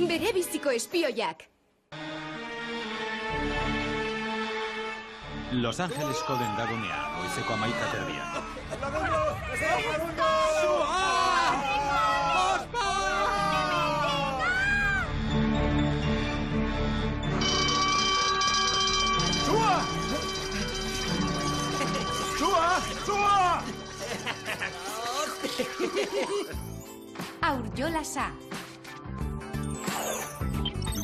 bere biziko espioiak. Los Angelesko dendagunea, goizeko 11:00. Aur jolasa.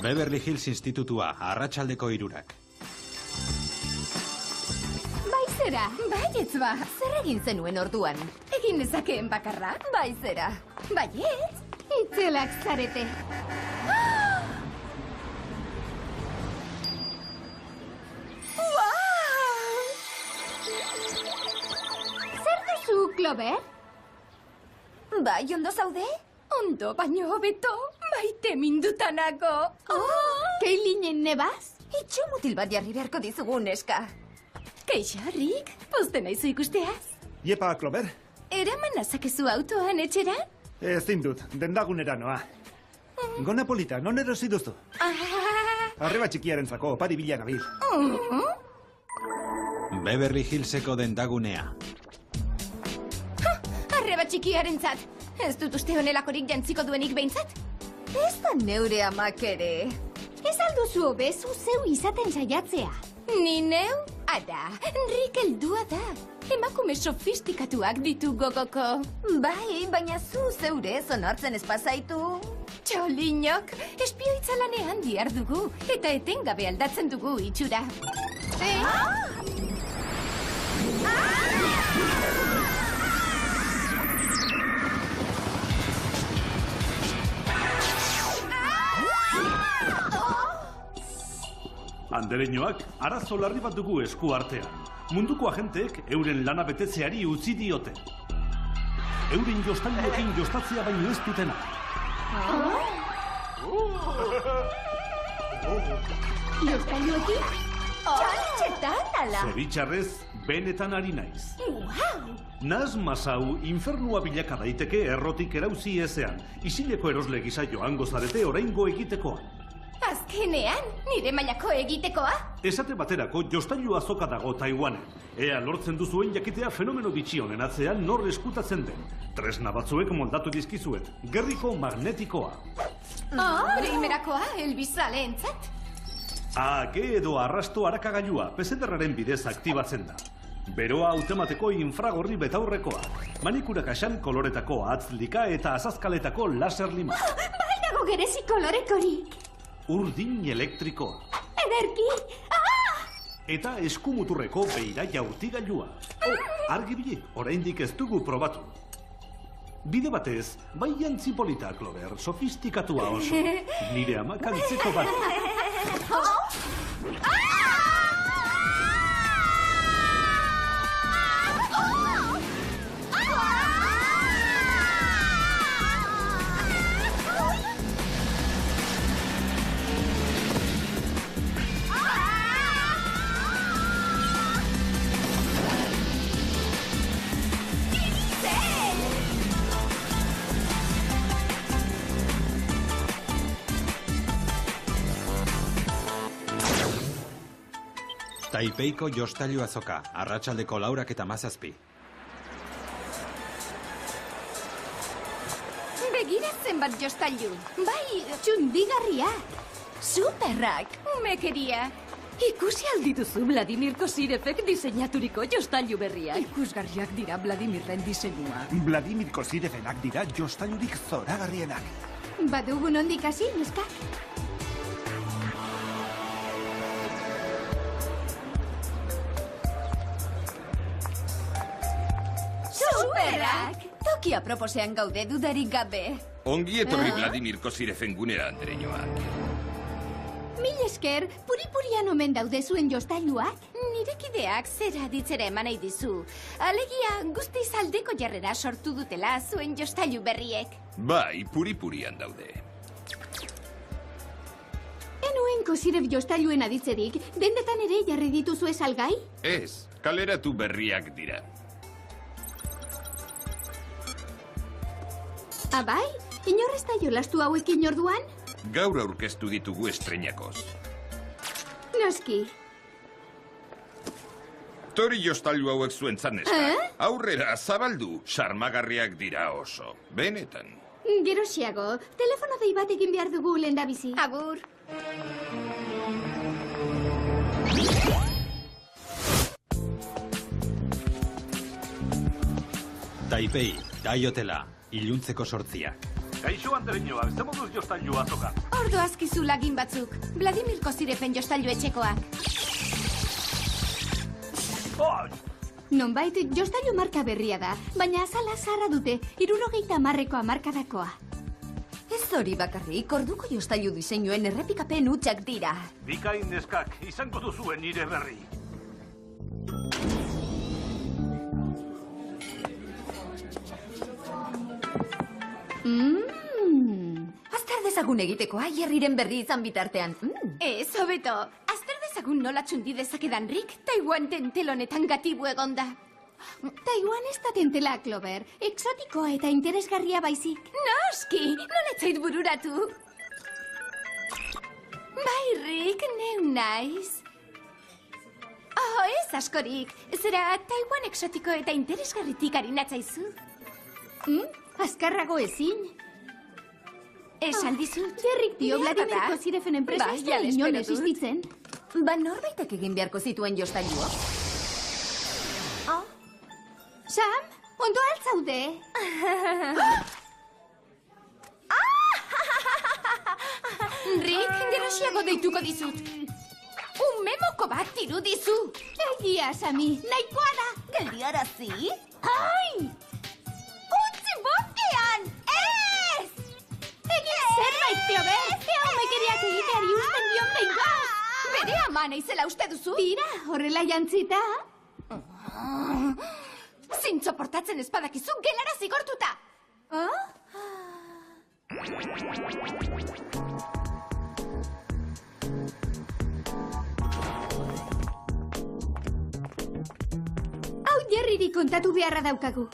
Beverly Hills Institutua, arratsaldeko 3:00. Baizera, baietz ba, zer egin zenuen orduan? Egin nezakeen bakarra, baizera. Baietz, itzelak zarete. Zer duzu, Clover? Bai, ondo zaude? Ondo, baino hobeto, maite mindutanako. Keilinen nebaz? Itxo mutil bat jarri beharko dizugu, neska. Keixo, Rick, pozten naizu ikusteaz. Iepa, Clover. Eraman nazakezu autoan etxera? Ezin dut, dendagunera noa. Gona polita, non erosi duzu? Arreba txikiarentzako, opari bila nabil. Beverly Hillseko dendagunea. Arreba txikiarentzat. Ez dut uste honelakorik jantziko duenik behintzat? Ez da neure amak ere. Ez alduzu hobezu zeu izaten saiatzea. Ni neu? Ada, Rick heldua da. Emakume sofistikatuak ditu gogoko. Bai, baina zu zeure onartzen ez pasaitu. Txolinok, espioitzalanean diardugu, eta etengabe aldatzen dugu itxura. Andereñoak arazo larri bat dugu esku artean. Munduko agenteek euren lana betetzeari utzi diote. Euren jostailuekin jostatzea baino ez dutena. Jostailuekin? Txantxetan, ala! Zoritxarrez, benetan ari naiz. Naz Masau infernua bilaka daiteke errotik erauzi ezean. Isileko erosle gisa joango zarete oraingo egitekoa. Azkenean, nire mailako egitekoa? Esate baterako jostailu azoka dago Taiwanen. Ea lortzen duzuen jakitea fenomeno bitxi honen atzean nor eskutatzen den. Tresna batzuek moldatu dizkizuet. Gerriko magnetikoa. Primerakoa, elbizaleentzat. Ake edo arrasto harakagailua pesederraren bidez aktibatzen da. Beroa automateko infragorri betaurrekoa. Manikura kaxan koloretako atzlika eta azazkaletako laser lima. Bainago gerezi kolorekorik. Urdin elektrikoa. Ederki! Eta eskumuturreko beira jaurtigailua. Argibili, oraindik ez dugu probatu. Bide batez, bai jantzi polita, Clover, sofistikatua oso. Nire amak antzeko bat. Taipeiko jostailu azoka, arratsaldeko 4:17. Begira zenbat jostailu. Bai, txundigarriak. Superrak. Mekeria. Ikusi aldituzu Vladimir Kosirefek diseinaturiko jostailu berriak. Ikusgarriak dira Vladimirren diseinua. Vladimir Kosirefenak dira jostailurik zoragarrienak. Badugu nondik hasi, neskak? Superrak! Toki aproposean gaude dudarik gabe. Ongi etorri Vladimir Kosirefen gunera, Andereñoak. Mil esker, puri-purian omen daude zuen jostailuak? Nire kideak zera ditzera eman nahi dizu. Alegia, guztiz aldeko jarrera sortu dutela zuen jostailu berriek. Bai, puri-purian daude. Enuen Kosiref jostailuen aditzerik, dendetan ere jarri dituzu salgai? Ez, kaleratu berriak dira. Abai, inorrez da jolastu hauekin orduan? Gaur aurkeztu ditugu estreinakoz. Noski. Tori jostailu hauek zuentzan neska. Aurrera, zabaldu. Sarmagarriak dira oso. Benetan. Gerosiago, telefono dei bat egin behar dugu lehendabizi. Agur. Taipei, Dai Hotela, iluntzeko 8. Kaixo, Andreñoa, ze moduz jostailua azoka? Ordo azkizu lagin batzuk. Vladimir Kozirefen jostailu etxekoak. Oi! Nonbait, jostailu marka berria da, baina azala zaharra dute, 70ko hamarkadakoa. Ez hori bakarrik, orduko jostailu diseinuen errepikapen hutsak dira. Bikain neskak, izango duzuen nire berri. Azter dezagun egitekoa, Jerryren berri izan bitartean. Ez, hobeto. Azter dezagun nola txundi dezakedan Rick, Taiwan tentelonetan gatibu egonda. Taiwan ez da tentela, Clover. Exotikoa eta interesgarria baizik. Noski, noletzait bururatu. Bai, Rick, neu naiz. Oh, ez askorik. Zera, Taiwan exotiko eta interesgarritik harinatzaizu. Azkarrago ezin. Esan dizut. Jerrik dio Vladimir Kozirefen enpresa ez da inon existitzen. Ba norbaitek egin beharko zituen jostailuak. Sam, ondo altzaude. Rick, gerosiago deituko dizut. Memoko bat tiru dizu. Egia, Sami, nahikoa da. Geldiarazi? Ai! Utzi bokean! Ez! Egin zerbait, Clover! Eumekeriak egiteari usten dion behingoz! Bere ama naizela uste duzu? Tira, horrela jantzita. Zintzo portatzen espadakizu gelara zigortuta! Hau Jerryri kontatu beharra daukagu.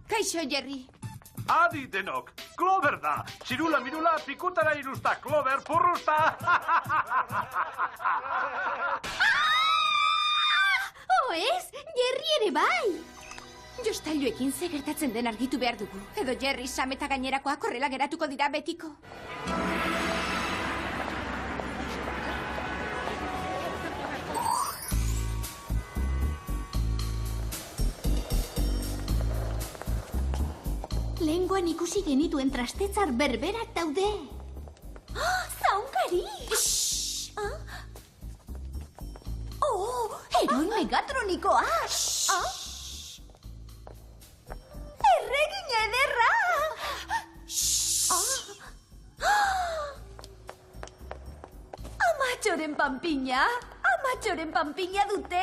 Kaixo, Jerry. Adi denok, Clover da. Txirula mirula, pikutara irusta, Clover purrusta. Oh, ez? Jerry ere bai! Jostailuekin ze gertatzen den argitu behar dugu. Edo Jerry, Sam eta gainerakoak horrela geratuko dira betiko. Lehengoan ikusi genituen trastetzar berberak daude. Zaunkari! Heroi megatronikoa! Erregin ederra! Amatxoren panpina! Amatxoren panpina dute!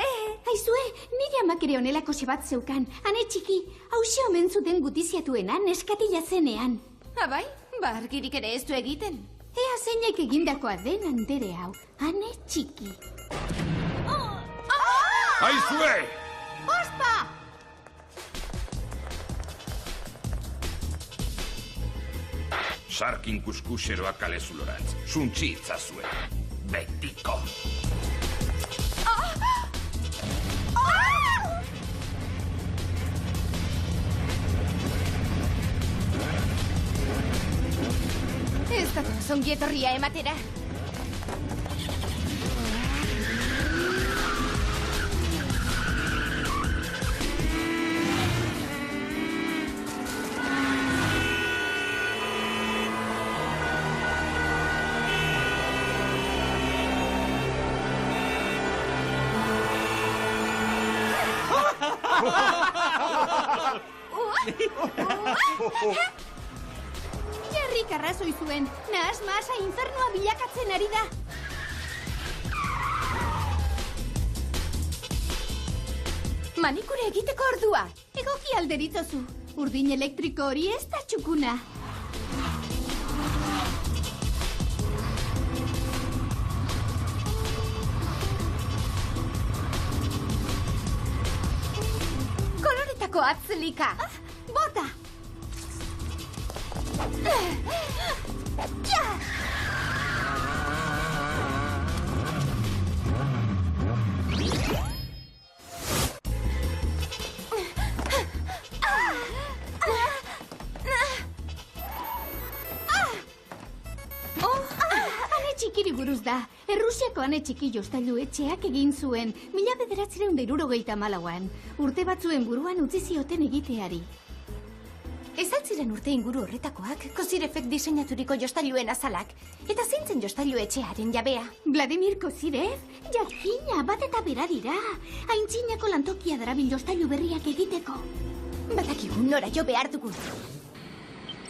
Aizue, nire amak ere honelako bat zeukan. Hane txiki, hause omen zuten gutiziatuena neskatila zenean. Abai, argirik ere ez du egiten. Ea zeinek egindakoa den andere hau. Hane txiki. Aizue! Ospa! Sarkin kuskuseroak kale zulorantz. Zuntzi itzazue. Betiko. Ez da zongietorria ematera. Jerrik arrazoi zuen, nahas masa infernua bilakatzen ari da. Manikure egiteko ordua. Egoki alderitzozu. Urdin elektriko hori ez da txukuna. Koloretako atzlika. Bota! Txikiri buruz da. Errusiako ane txiki jostailu etxeak egin zuen 1964an. Urte batzuen buruan utzi zioten egiteari. Ez altziren urte inguru horretakoak, Kozirefek diseinaturiko jostailuen azalak. Eta zintzen jostailu etxearen jabea. Vladimir Kozirev? Jakina, bat eta bera dira. Aintzinako lantokia darabil jostailu berriak egiteko. Badakigu nora jo behar dugu.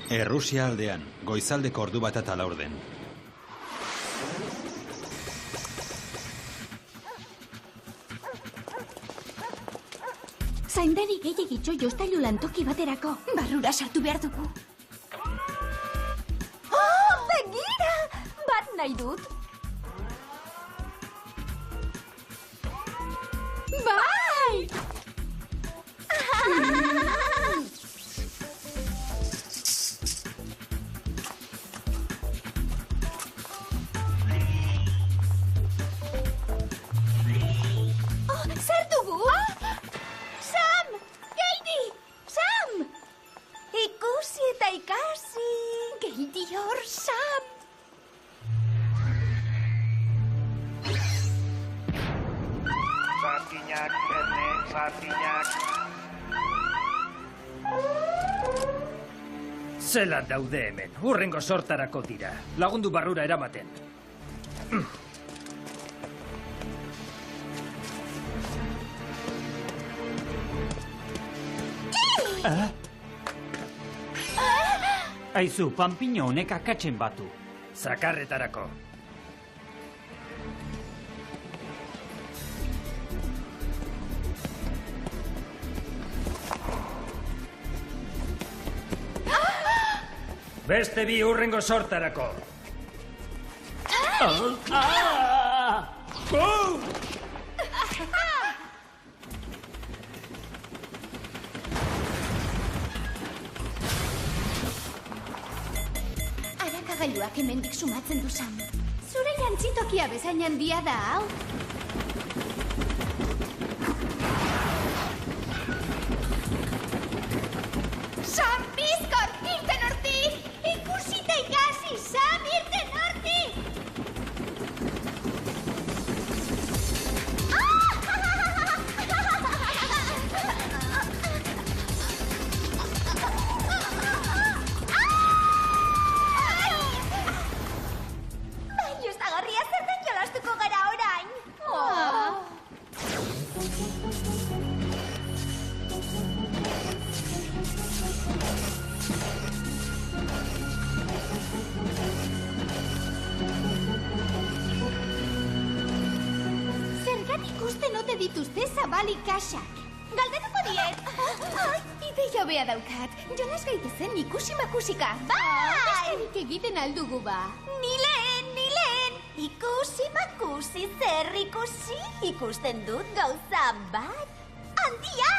Errusia aldean, goizaldeko ordu bat eta laurden. Zaindari gehiagitxo jostailu lantoki baterako. Barrura sartu behar dugu. Oh, begira! Bat nahi dut. Bai! Zer dugu? Sam! Geidi! Sam! Ikusi eta ikasi! Geidi hor, Sam! Sardinak, Erne, sardinak. Zelan daude hemen, hurrengo sortarako dira. Lagundu barrura eramaten. Aizu, panpino honek akatzen batu. Zakarretarako. Beste bi hurrengo sortarako. Arakagailuak hemendik sumatzen du, Sam. Zure jantzitokia bezain handia da, hau? Sam, bizkor, irten hortik! Ikusi eta ikasi, Sam, irten hortik! Baina ez da garria zertan jolastuko gara orain. Zergatik usten ote dituzte zabalik kasak? Galdetuko diet. Ideia hobea daukat. Jolas gaitezen ikusi-makusika. Bai! Besterik egiten aldugu ba. Ni lehen, ni lehen. Ikusi-makusi, zer ikusi? Ikusten dut gauza bat. Handia!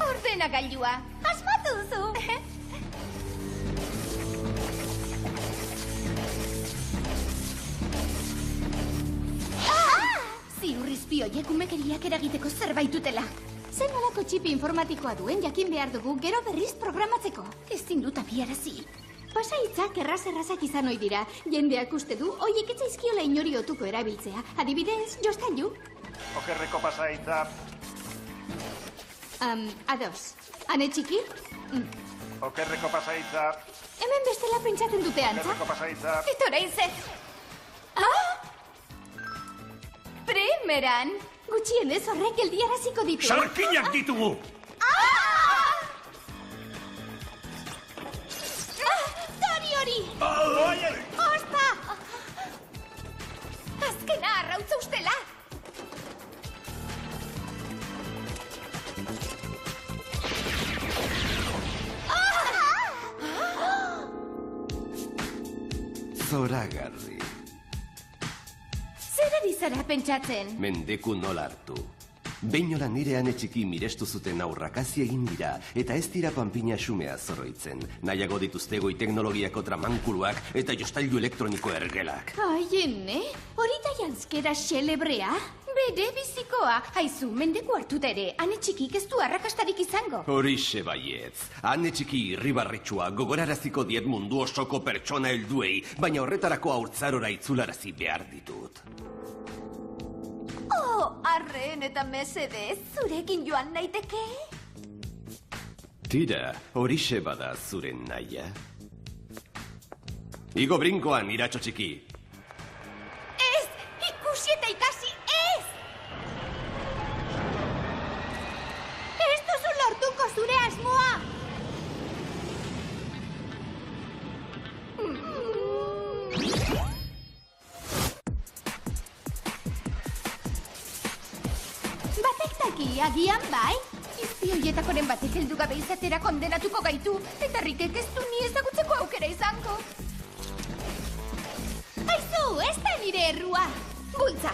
Ordenagailua. Asmatu duzu. Ziurrizpi horiek umekeriak eragiteko zerbait dutela. Zer nolako txipi informatikoa duen jakin behar dugu gero berriz programatzeko. Ezin dut abiarazi. Pasaitzak erraz-errazak izan ohi dira. Jendeak uste du, hoiek etzaizkiola inori otuko erabiltzea. Adibidez, jostailu. Okerreko pasaitza. Ados. Ane txiki? Okerreko pasaitza. Hemen bestela pentsatzen dute antza? Okerreko pasaitza. Eta orain ze. Primeran. Gutxienez horrek geldiaraziko ditu. Sarkinak ditugu! Tori hori! Ospa! Azkena arrautza ustela! Zoragarri. Zer ari zara pentsatzen? Mendeku nola hartu. Beinola nire ane txiki mirestu zuten aurrak hazi egin dira, eta ez dira panpina xumea zoroitzen. Nahiago dituzte goi teknologiako tramankuluak eta jostailu elektroniko ergelak. Ai, ene, hori da janzkera xelebrea? Bere bizikoa, haizu, mendeku hartuta ere, ane txikik ez du arrakastarik izango. Horixe baietz. Ane txiki irribarretxua gogoraraziko diet mundu osoko pertsona helduei, baina horretarako haurtzarora itzularazi behar ditut. Oh, arren eta mesedez, zurekin joan naiteke? Tira, horixe bada zuren naia. Igo brinkoan, iratxo txiki. Ez, ikusi eta ikasi, ez! Ez duzu lortuko zure asmoa! Agian bai? Izpioietakoren batek heldu gabe izatera kondenatuko gaitu, eta Rikek ez du ni ezagutzeko aukera izango. Aizu, ez da nire errua! Bultza!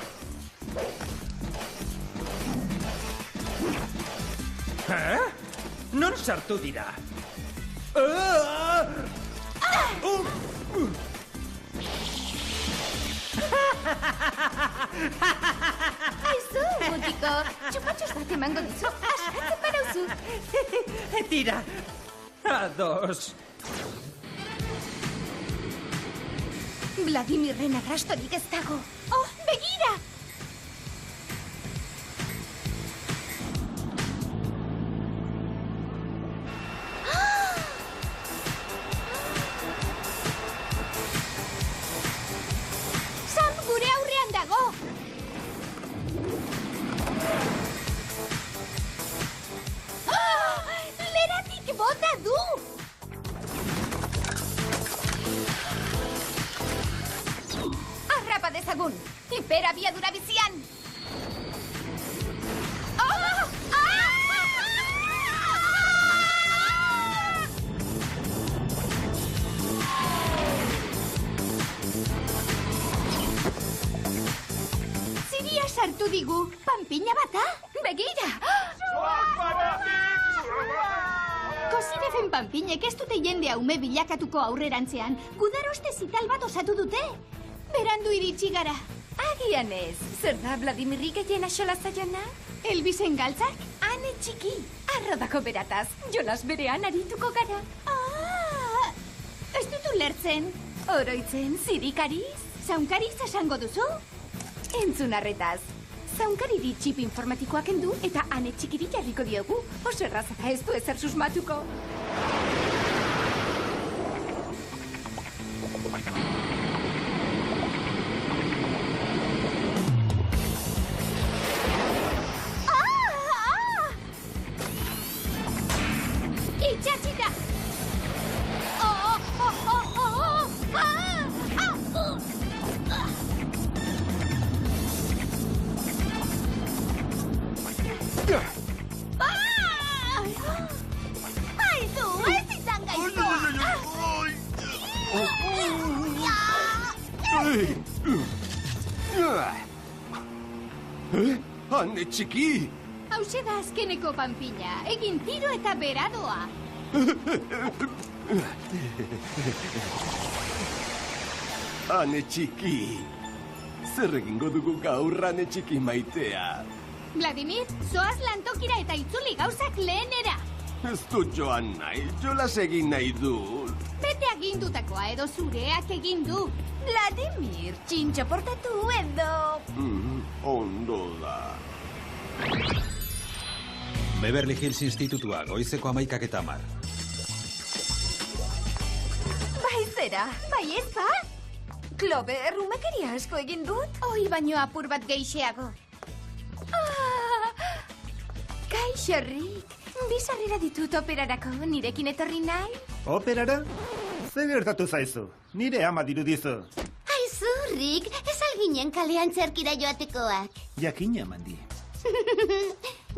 Non sartu dira? Aizu, mutiko, txupatxos bat emango dizu, askatzen barauzu. Tira, ados. Vladimirren arrastorik ez dago. Oh, begira! Sam gure aurrean dago! Leratik bota du! Arrapa dezagun! Hiperabiadura bizian! Ziria sartu digu, panpina bata? Begira! Kosirefen panpinek ez dute jende haume bilakatuko aurrerantzean. Gudaroste zital bat osatu dute. Berandu iritsi gara. Agian ez, zer da Vladimirrik egin axola zaiona? Elbisen galtzak? Ane txiki, arrodako berataz, jolas berean arituko gara. Ez dut ulertzen. Oroitzen, zirikariz? Zaunkariz esango duzu? Entzun arretaz. Zaunkariri txip informatikoak endu eta ane txikiri jarriko diogu. Oso errazata ez du ezer susmatuko. Itxasita! Aizu, ez izan gaiztoa! Ane txiki! Hauxe da azkeneko panpina, egin tiro eta beradoa. Ane txiki! Zer egingo dugu gaur, ane txiki maitea? Vladimir, zoaz lantokira eta itzuli gauzak lehenera. Ez dut joan nahi, jolas egin nahi dut. Bete agindutakoa edo zureak egin du. Vladimir, txintxo portatu edo... Ondo da. Beverly Hills Institutua, goizeko 11:10. Bai zera, bai ez ba? Clover, rumekeria asko egin dut? Oi baino apur bat geixeago. Kaixo, Rick. Bizarrera ditut operarako, nirekin etorri nahi? Operara? Zer gertatu zaizu? Nire ama dirudizu. Aizu, Rick, ez alginen kalean zerkira joatekoak. Jakina, Mandi.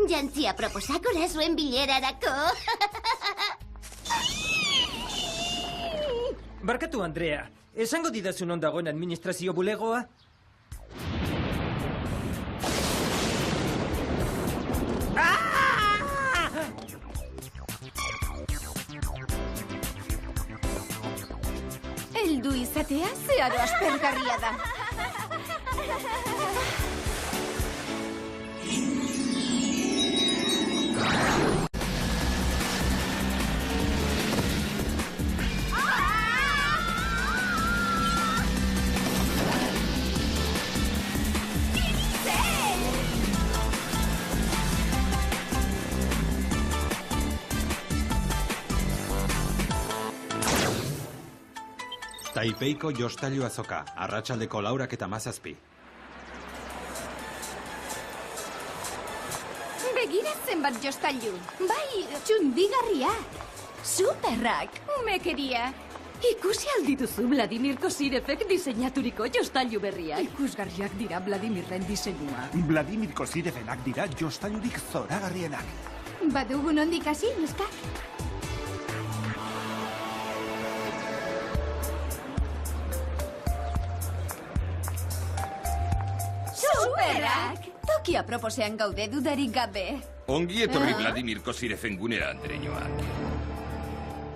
Jantzia proposakora zuen bilerarako. Barkatu, Andrea. Esango didazu non dagoen administrazio bulegoa? izatea zeharo aspergarria da. Taipeiko jostailu azoka, arratsaldeko 4:17. Begira zenbat jostailu. Bai, txundigarriak. Superrak. Umekeria. Ikusi aldituzu Vladimir Kosirefek diseinaturiko jostailu berriak. Ikusgarriak dira Vladimirren diseinua. Vladimir Kosirefenak dira jostailurik zoragarrienak. Badugu nondik hasi, neskak? Superrak! Tokia proposean gaude dudarik gabe. Ongi etorri Vladimir Kosirefen gunera, Andreñoak.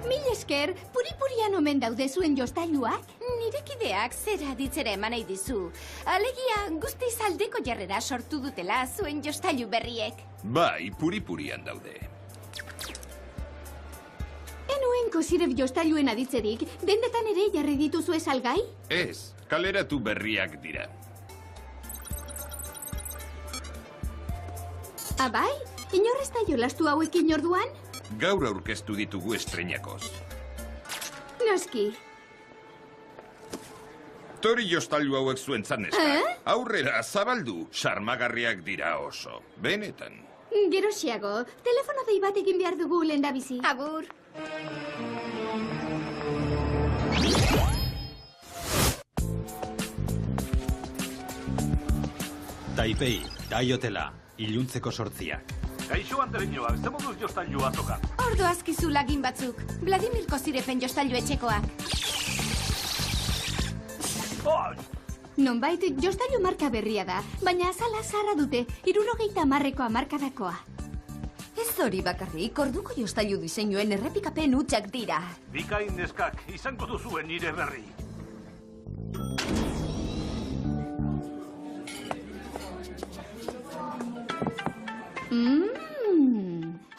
Mil esker, puri-purian omen daude zuen jostailuak? Nire kideak zera ditzera eman nahi dizu. Alegia, guztiz aldeko jarrera sortu dutela zuen jostailu berriek. Bai, puri-purian daude. Enuen Kosiref jostailuen aditzerik, dendetan ere jarri dituzu salgai? Ez, kaleratu berriak dira. Abai, inorrez da jolastu hauekin orduan? Gaur aurkeztu ditugu estreinakoz. Noski. Tori jostailu hauek zuen zaneska. Aurrera, zabaldu, sarmagarriak dira oso. Benetan. Gerosiago, telefono dei bat egin behar dugu lehendabizi. Agur. Taipei, Dai Hotela, iluntzeko 8:00. Kaixo Andreñoak, ze moduz jostailu azoka? Ordo azkizu lagin batzuk. Vladimir Kosirefen jostailu etxekoak. Nonbait, jostailu marka berria da, baina azala zarra dute, 70ko markadakoa. Ez hori bakarrik, orduko jostailu diseinuen errepikapen hutsak dira. Bikain neskak, izango duzuen nire berri.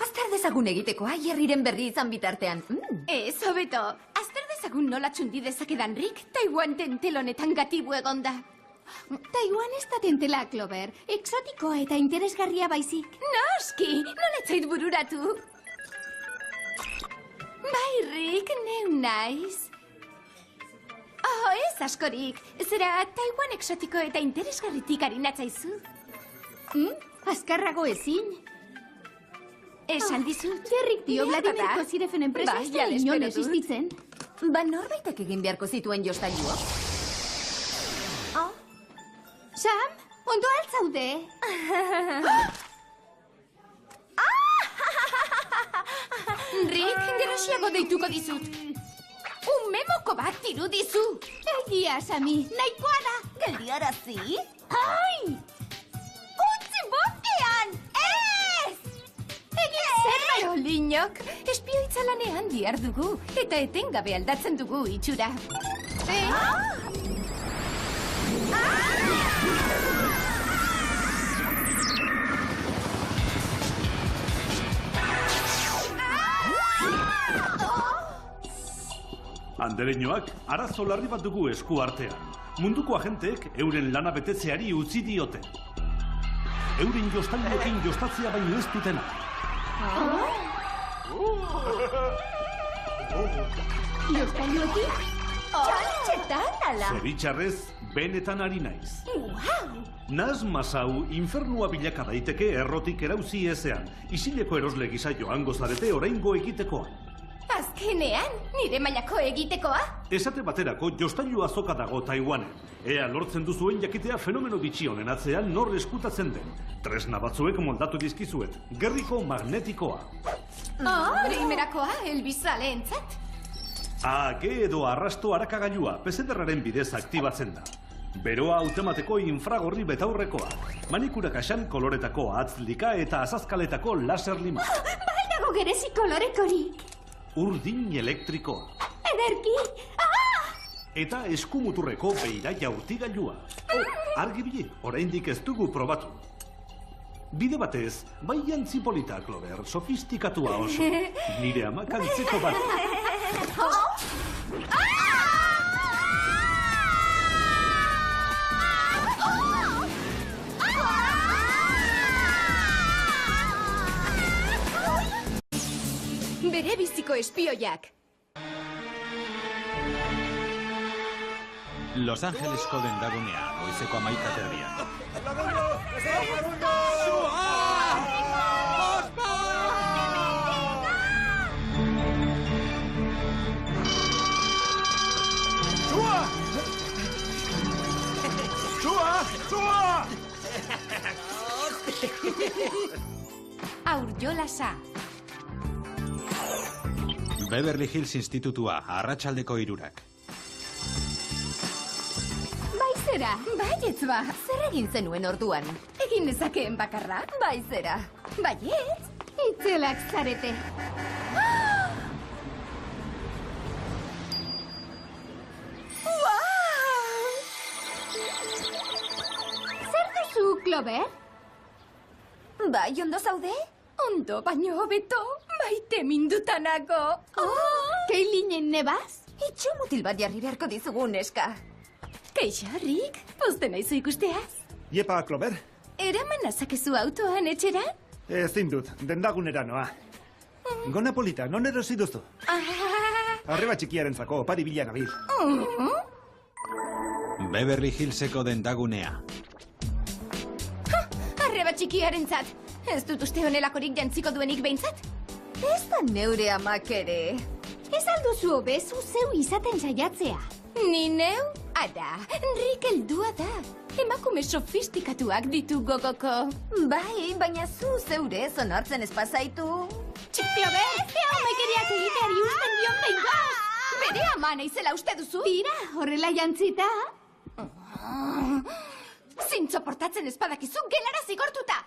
Azter dezagun egitekoa, Jerriren berri izan bitartean. Ez, hobeto. Azter dezagun nola txundi dezakedan Rick, Taiwan tentelonetan gatibu egonda. Taiwan ez da tentela, Clover. Exotikoa eta interesgarria baizik. Noski, noletzait bururatu. Bai, Rick, neu naiz. Oh, ez askorik. Zera, Taiwan exotiko eta interesgarritik harinatzaizu. Azkarrago ezin. Esan dizut. Jerrik dio Vladimir Kosirefen enpresa ez da inon existitzen. Ba, norbaitek egin beharko zituen jostailuak. Sam, ondo altzaude. Rick, gerosiago deituko dizut. Umemoko bat tiru dizu. Egia, Sami, nahikoa da. Geldiarazi? Ai! Utzi botean! Ez! Egin zer baino, linok. Espioitzalanean dihar dugu, eta etengabe aldatzen dugu itxura. Andreñoak, arazo larri bat dugu esku artean. Munduko agenteek euren lana betetzeari utzi diote. Euren jostailuekin jostatzea baino ez dutena. Jostailuekin? Txaletxetan, ala! Zoritxarrez, benetan ari naiz. Wow! Naz Masau infernua bilaka daiteke errotik erauzi ezean. Isileko erosle gisa joango zarete oraingo egitekoan. Azkenean, nire mailako egitekoa? Esate baterako jostailu azoka dago Taiwanen. Ea lortzen duzuen jakitea fenomeno bitxi honen atzean nor eskutatzen den. Tresna batzuek moldatu dizkizuet. Gerriko magnetikoa. Primerakoa, elbizaleentzat. Age edo arrasto harakagailua pesederraren bidez aktibatzen da. Beroa automateko infragorri betaurrekoa. Manikura kaxan koloretako atzlika eta azazkaletako laser lima. Baldago gerezi kolorekorik. Urdin elektrikoa. Ederki! Eta eskumuturreko beiraia urtigailua. Argibile, oraindik ez dugu probatu. Bide batez, bai jantzi polita, Clover, sofistikatua oso. Nire amak antzeko bat. Bere biziko espioiak. Los Angelesko dendagunea, goizeko 11:00. Aurjolasa. Beverly Hills Institutua, arratsaldeko 3:00. Baizera, baietz ba, zer egin zenuen orduan? Egin nezakeen bakarra, baizera. Baietz? Itzelak zarete. Zer duzu, Clover? Bai, ondo zaude? Ondo, baino hobeto, maite mindutanako. Keilinen nebaz? Itxu mutil bat jarri beharko dizugu, neska. Keixo, Rick, pozten naizu ikusteaz. Iepa, Clover? Eraman nazakezu autoan etxera? Ezin dut, dendagunera noa. Gona polita, non erosi duztu? Arreba txikiarentzako opari bila nabil. Beverly Hillseko dendagunea. Arreba txikiarentzat. Ez dut uste honelakorik jantziko duenik behintzat? Ez da neure amak ere. Ez alduzu hobezu zeu izaten saiatzea. Ni neu? Ada, Rick heldua da. Emakume sofistikatuak ditu gogoko. Bai, baina zu zeure onartzen ez pasaitu. Clover, ez da homekeriak egiteari usten dion behingoz. Bere ama naizela uste duzu? Tira, horrela jantzita. Zintzo portatzen espadakizu gelara zigortuta.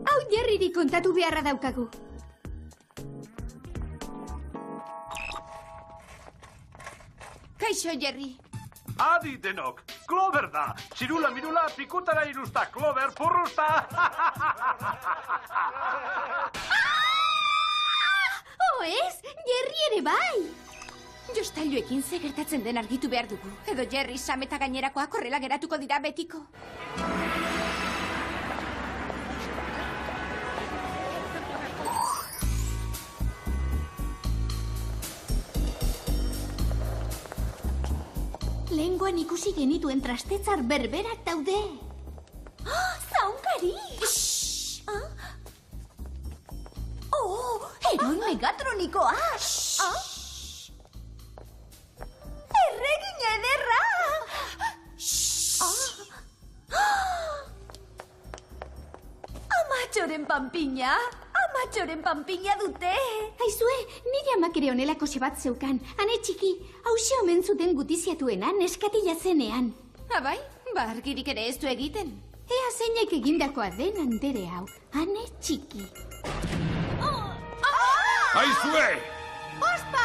Hau Jerryri kontatu beharra daukagu. Kaixo, Jerry. Adi denok, Clover da. Txirula mirula, pikutara irusta, Clover purrusta. Ez, Jerry ere bai. Jostailuekin ze gertatzen den argitu behar dugu. Edo Jerry, Sam eta gainerakoak horrela geratuko dira betiko. Lehengoan ikusi genituen trastetzar berberak daude. Zaunkari! Heroi megatronikoa! Erregin ederra! Amatxoren panpina! Amatxoren panpina dute! Aizue, nire amak ere onelako bat zeukan. Hane txiki, hause omen zuten gutiziatuena neskatila zenean. Abai, argirik ere ez du egiten. Ea zeinek egindakoa den andere hau. Hane txiki. Aizue! Ospa!